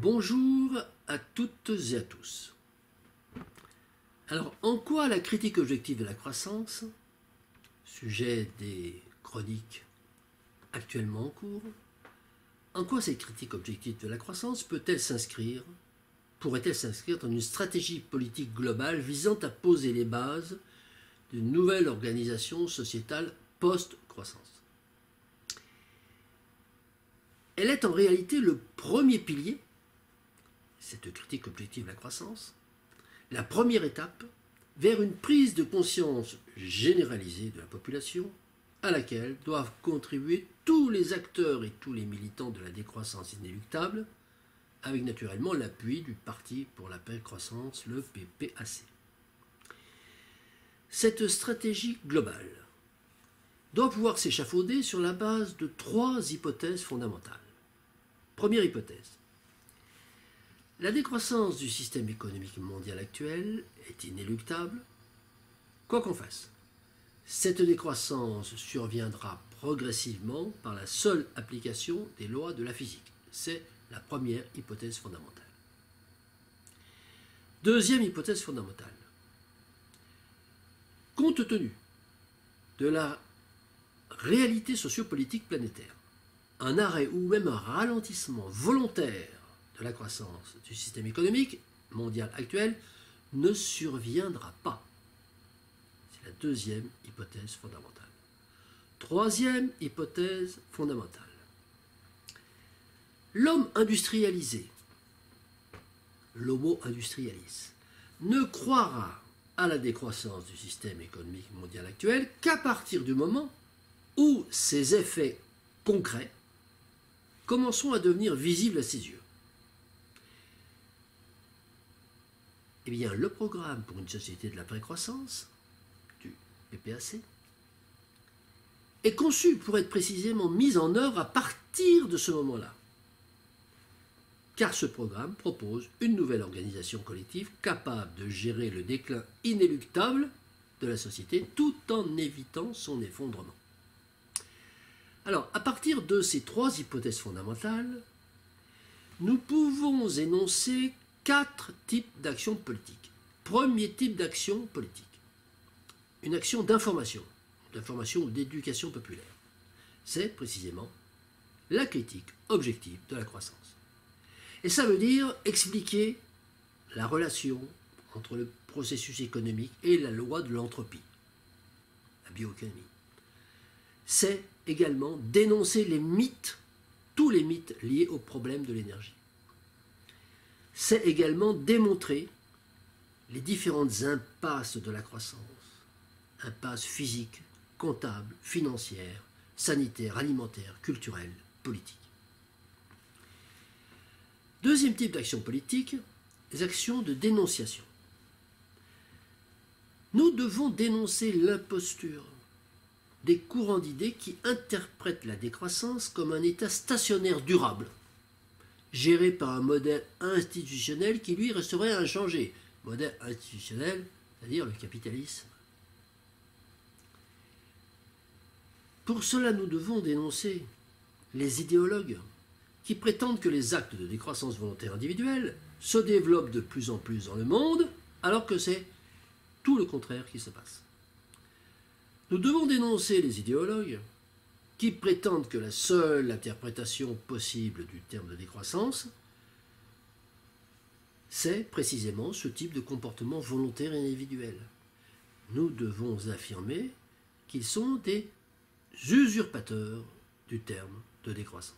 Bonjour à toutes et à tous. Alors, en quoi la critique objective de la croissance, sujet des chroniques actuellement en cours, en quoi cette critique objective de la croissance pourrait-elle s'inscrire dans une stratégie politique globale visant à poser les bases d'une nouvelle organisation sociétale post-croissance? Elle est en réalité le premier pilier, cette critique objective de la croissance, la première étape vers une prise de conscience généralisée de la population à laquelle doivent contribuer tous les acteurs et tous les militants de la décroissance inéluctable, avec naturellement l'appui du Parti pour la paix et la croissance, le PPAC. Cette stratégie globale doit pouvoir s'échafauder sur la base de trois hypothèses fondamentales. Première hypothèse. La décroissance du système économique mondial actuel est inéluctable, quoi qu'on fasse. Cette décroissance surviendra progressivement par la seule application des lois de la physique. C'est la première hypothèse fondamentale. Deuxième hypothèse fondamentale. Compte tenu de la réalité sociopolitique planétaire, un arrêt ou même un ralentissement volontaire de la croissance du système économique mondial actuel ne surviendra pas. C'est la deuxième hypothèse fondamentale. Troisième hypothèse fondamentale. L'homme industrialisé, l'homo industrialis, ne croira à la décroissance du système économique mondial actuel qu'à partir du moment où ses effets concrets commenceront à devenir visibles à ses yeux. Eh bien, le programme pour une société de la précroissance, du PPAC, est conçu pour être précisément mis en œuvre à partir de ce moment-là. Car ce programme propose une nouvelle organisation collective capable de gérer le déclin inéluctable de la société tout en évitant son effondrement. Alors, à partir de ces trois hypothèses fondamentales, nous pouvons énoncer 4 types d'actions politiques. Premier type d'action politique, une action d'information ou d'éducation populaire. C'est précisément la critique objective de la croissance. Et ça veut dire expliquer la relation entre le processus économique et la loi de l'entropie, la bioéconomie. C'est également dénoncer les mythes, tous les mythes liés au problème de l'énergie. C'est également démontrer les différentes impasses de la croissance, impasses physiques, comptables, financières, sanitaires, alimentaires, culturelles, politiques. Deuxième type d'action politique, les actions de dénonciation. Nous devons dénoncer l'imposture des courants d'idées qui interprètent la décroissance comme un état stationnaire durable, géré par un modèle institutionnel qui, lui, resterait inchangé. Modèle institutionnel, c'est-à-dire le capitalisme. Pour cela, nous devons dénoncer les idéologues qui prétendent que les actes de décroissance volontaire individuelle se développent de plus en plus dans le monde, alors que c'est tout le contraire qui se passe. Nous devons dénoncer les idéologues qui prétendent que la seule interprétation possible du terme de décroissance, c'est précisément ce type de comportement volontaire et individuel. Nous devons affirmer qu'ils sont des usurpateurs du terme de décroissance.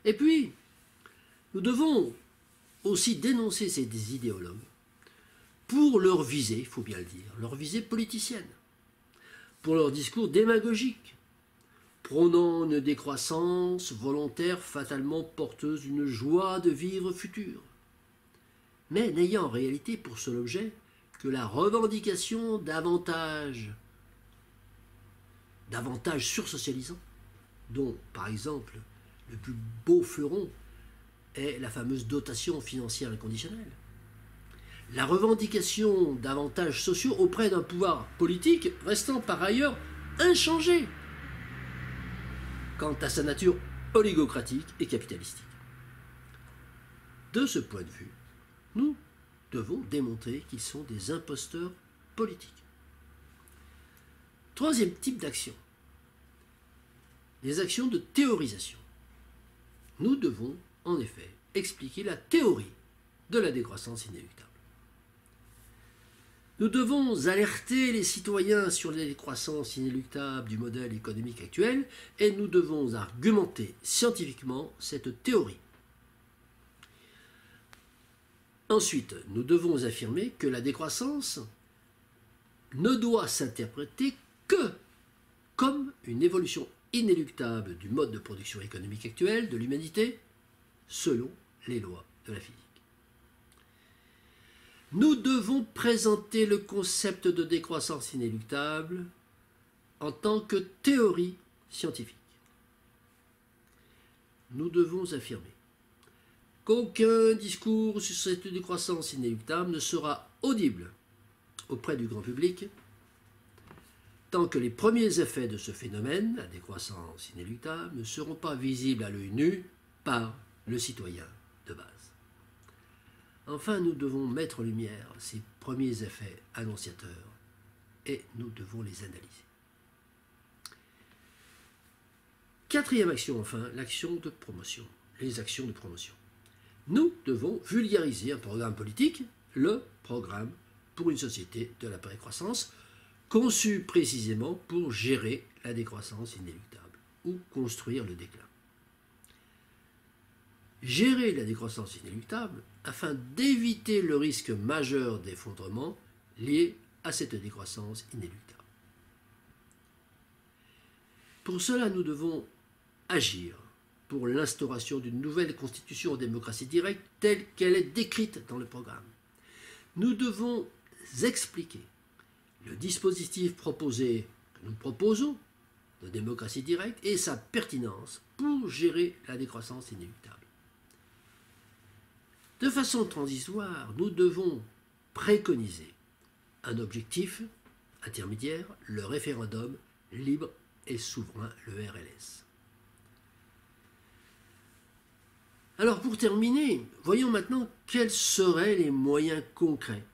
Et puis, nous devons aussi dénoncer ces idéologues pour leur visée, il faut bien le dire, leur visée politicienne, pour leur discours démagogique, prônant une décroissance volontaire fatalement porteuse d'une joie de vivre future, mais n'ayant en réalité pour seul objet que la revendication d'avantages sursocialisants, dont, par exemple, le plus beau fleuron est la fameuse dotation financière inconditionnelle. La revendication d'avantages sociaux auprès d'un pouvoir politique restant par ailleurs inchangé quant à sa nature oligocratique et capitalistique. De ce point de vue, nous devons démontrer qu'ils sont des imposteurs politiques. Troisième type d'action, les actions de théorisation. Nous devons, en effet, expliquer la théorie de la décroissance inéluctable. Nous devons alerter les citoyens sur la décroissance inéluctable du modèle économique actuel et nous devons argumenter scientifiquement cette théorie. Ensuite, nous devons affirmer que la décroissance ne doit s'interpréter que comme une évolution inéluctable du mode de production économique actuel de l'humanité selon les lois de la physique. Nous devons présenter le concept de décroissance inéluctable en tant que théorie scientifique. Nous devons affirmer qu'aucun discours sur cette décroissance inéluctable ne sera audible auprès du grand public tant que les premiers effets de ce phénomène, la décroissance inéluctable, ne seront pas visibles à l'œil nu par le citoyen de base. Enfin, nous devons mettre en lumière ces premiers effets annonciateurs et nous devons les analyser. Quatrième action, enfin, l'action de promotion, les actions de promotion. Nous devons vulgariser un programme politique, le programme pour une société de la précroissance, conçu précisément pour gérer la décroissance inéluctable ou construire le déclin. Gérer la décroissance inéluctable afin d'éviter le risque majeur d'effondrement lié à cette décroissance inéluctable. Pour cela, nous devons agir pour l'instauration d'une nouvelle constitution en démocratie directe telle qu'elle est décrite dans le programme. Nous devons expliquer le dispositif proposé, que nous proposons, de démocratie directe et sa pertinence pour gérer la décroissance inéluctable. De façon transitoire, nous devons préconiser un objectif intermédiaire, le référendum libre et souverain, le RLS. Alors pour terminer, voyons maintenant quels seraient les moyens concrets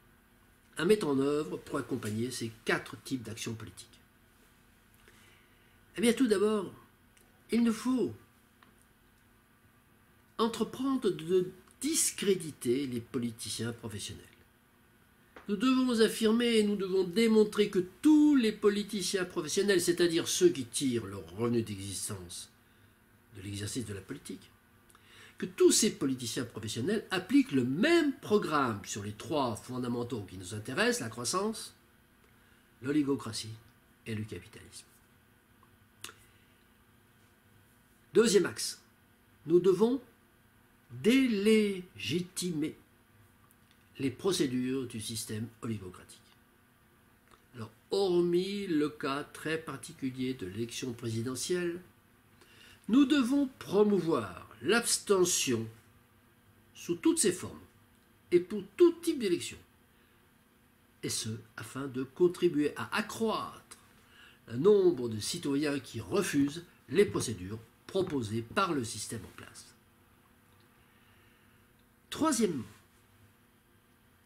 à mettre en œuvre pour accompagner ces 4 types d'actions politiques. Eh bien tout d'abord, il nous faut entreprendre de discréditer les politiciens professionnels. Nous devons affirmer et nous devons démontrer que tous les politiciens professionnels, c'est-à-dire ceux qui tirent leur revenu d'existence de l'exercice de la politique, que tous ces politiciens professionnels appliquent le même programme sur les 3 fondamentaux qui nous intéressent, la croissance, l'oligocratie et le capitalisme. Deuxième axe, nous devons délégitimer les procédures du système oligocratique. Alors, hormis le cas très particulier de l'élection présidentielle, nous devons promouvoir l'abstention sous toutes ses formes et pour tout type d'élection, et ce, afin de contribuer à accroître le nombre de citoyens qui refusent les procédures proposées par le système en place. Troisièmement,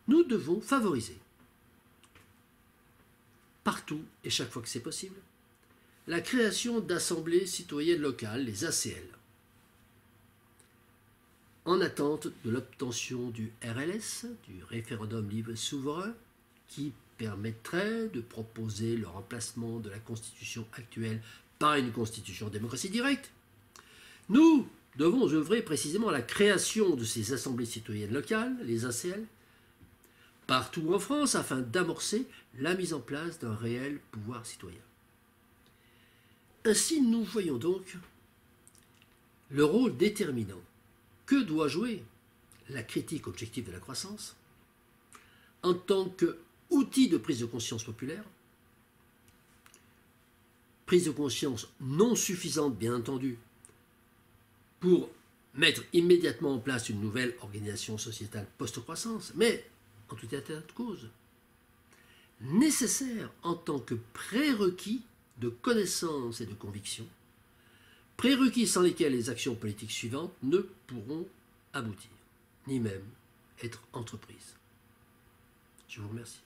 nous devons favoriser, partout et chaque fois que c'est possible, la création d'assemblées citoyennes locales, les ACL, en attente de l'obtention du RLS, du référendum libre et souverain, qui permettrait de proposer le remplacement de la constitution actuelle par une constitution en démocratie directe. Nous devons œuvrer précisément à la création de ces assemblées citoyennes locales, les ACL, partout en France, afin d'amorcer la mise en place d'un réel pouvoir citoyen. Ainsi, nous voyons donc le rôle déterminant que doit jouer la critique objective de la croissance en tant qu'outil de prise de conscience populaire, prise de conscience non suffisante, bien entendu, pour mettre immédiatement en place une nouvelle organisation sociétale post-croissance, mais, en tout état de cause, nécessaire en tant que prérequis de connaissance et de conviction, prérequis sans lesquels les actions politiques suivantes ne pourront aboutir. ni même être entreprise. Je vous remercie.